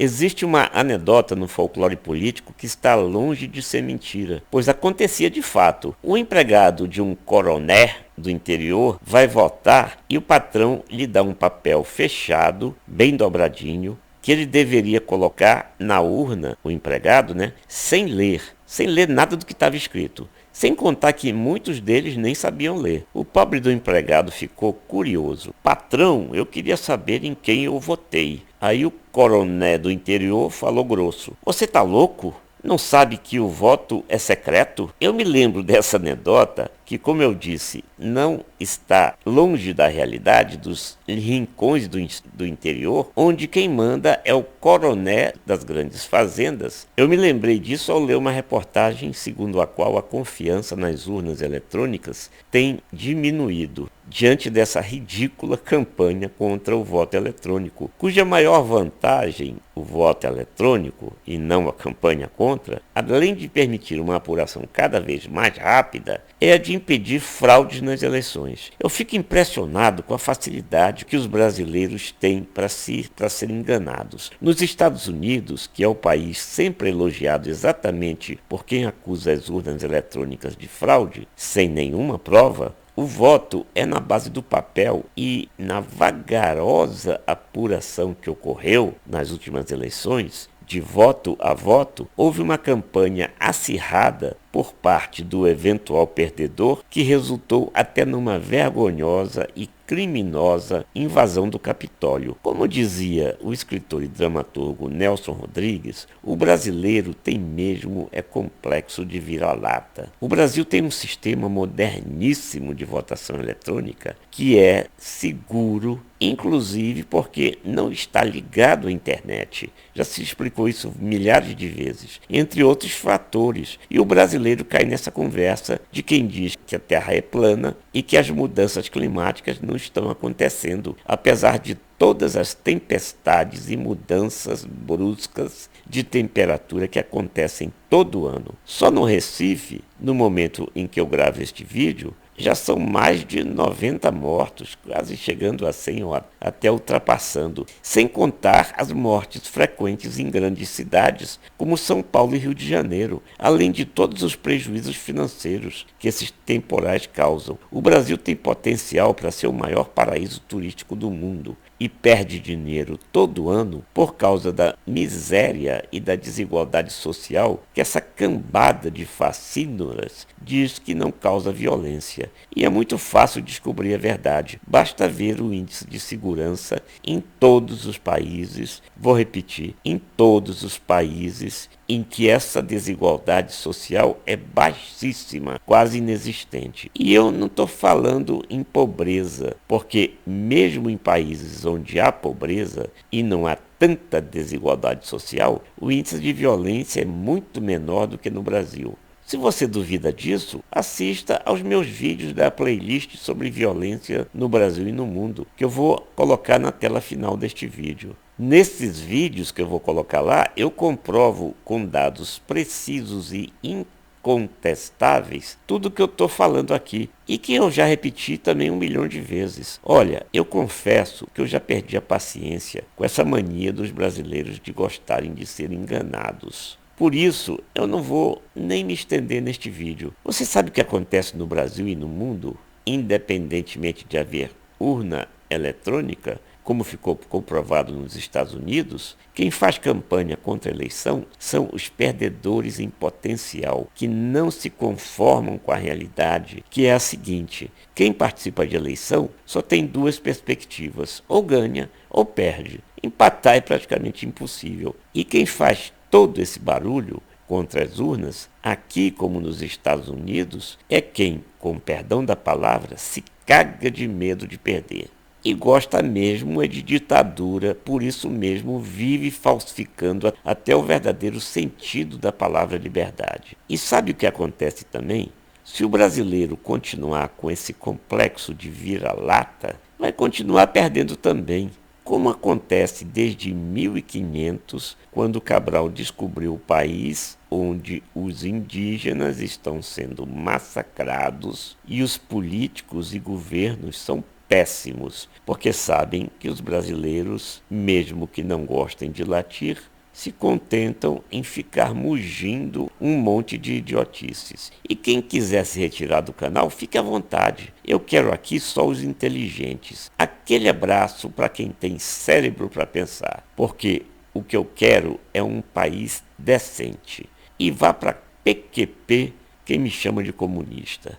Existe uma anedota no folclore político que está longe de ser mentira, pois acontecia de fato. O empregado de um coroné do interior vai votar e o patrão lhe dá um papel fechado, bem dobradinho, que ele deveria colocar na urna, o empregado, né, sem ler nada do que estava escrito. Sem contar que muitos deles nem sabiam ler. O pobre do empregado ficou curioso. Patrão, eu queria saber em quem eu votei. Aí o coroné do interior falou grosso. Você tá louco? Não sabe que o voto é secreto? Eu me lembro dessa anedota que, como eu disse, não está longe da realidade dos rincões do interior, onde quem manda é o coroné das grandes fazendas. Eu me lembrei disso ao ler uma reportagem segundo a qual a confiança nas urnas eletrônicas tem diminuído diante dessa ridícula campanha contra o voto eletrônico, cuja maior vantagem, o voto eletrônico, e não a campanha contra, além de permitir uma apuração cada vez mais rápida, é a de impedir fraudes nas eleições. Eu fico impressionado com a facilidade que os brasileiros têm para serem enganados. Nos Estados Unidos, que é o país sempre elogiado exatamente por quem acusa as urnas eletrônicas de fraude, sem nenhuma prova, o voto é na base do papel e na vagarosa apuração que ocorreu nas últimas eleições, de voto a voto, houve uma campanha acirrada por parte do eventual perdedor que resultou até numa vergonhosa e criminosa invasão do Capitólio. Como dizia o escritor e dramaturgo Nelson Rodrigues, o brasileiro tem mesmo complexo de vira-lata. O Brasil tem um sistema moderníssimo de votação eletrônica que é seguro, inclusive porque não está ligado à internet. Já se explicou isso milhares de vezes, entre outros fatores. E o brasileiro cai nessa conversa de quem diz que a Terra é plana e que as mudanças climáticas não estão acontecendo, apesar de todas as tempestades e mudanças bruscas de temperatura que acontecem todo ano. Só no Recife, no momento em que eu gravo este vídeo, já são mais de 90 mortos, quase chegando a 100 ou até ultrapassando, sem contar as mortes frequentes em grandes cidades como São Paulo e Rio de Janeiro, além de todos os prejuízos financeiros que esses temporais causam. O Brasil tem potencial para ser o maior paraíso turístico do mundo e perde dinheiro todo ano por causa da miséria e da desigualdade social que essa cambada de facínoras diz que não causa violência. E é muito fácil descobrir a verdade. Basta ver o índice de segurança em todos os países, vou repetir, em todos os países em que essa desigualdade social é baixíssima, quase inexistente. E eu não estou falando em pobreza, porque mesmo em países onde há pobreza e não há tanta desigualdade social, o índice de violência é muito menor do que no Brasil. Se você duvida disso, assista aos meus vídeos da playlist sobre violência no Brasil e no mundo, que eu vou colocar na tela final deste vídeo. Nesses vídeos que eu vou colocar lá, eu comprovo com dados precisos e incontestáveis tudo que eu estou falando aqui e que eu já repeti também 1 milhão de vezes. Olha, eu confesso que eu já perdi a paciência com essa mania dos brasileiros de gostarem de ser enganados. Por isso, eu não vou nem me estender neste vídeo. Você sabe o que acontece no Brasil e no mundo, independentemente de haver urna eletrônica, como ficou comprovado nos Estados Unidos? Quem faz campanha contra a eleição são os perdedores em potencial, que não se conformam com a realidade, que é a seguinte: quem participa de eleição só tem duas perspectivas, ou ganha ou perde. Empatar é praticamente impossível. E quem faz todo esse barulho contra as urnas, aqui como nos Estados Unidos, é quem, com perdão da palavra, se caga de medo de perder. E gosta mesmo é de ditadura, por isso mesmo vive falsificando até o verdadeiro sentido da palavra liberdade. E sabe o que acontece também? Se o brasileiro continuar com esse complexo de vira-lata, vai continuar perdendo também. Como acontece desde 1500, quando Cabral descobriu o país onde os indígenas estão sendo massacrados e os políticos e governos são péssimos, porque sabem que os brasileiros, mesmo que não gostem de latir, se contentam em ficar mugindo um monte de idiotices. E quem quiser se retirar do canal, fique à vontade. Eu quero aqui só os inteligentes. Aquele abraço para quem tem cérebro para pensar, porque o que eu quero é um país decente. E vá para PQP quem me chama de comunista.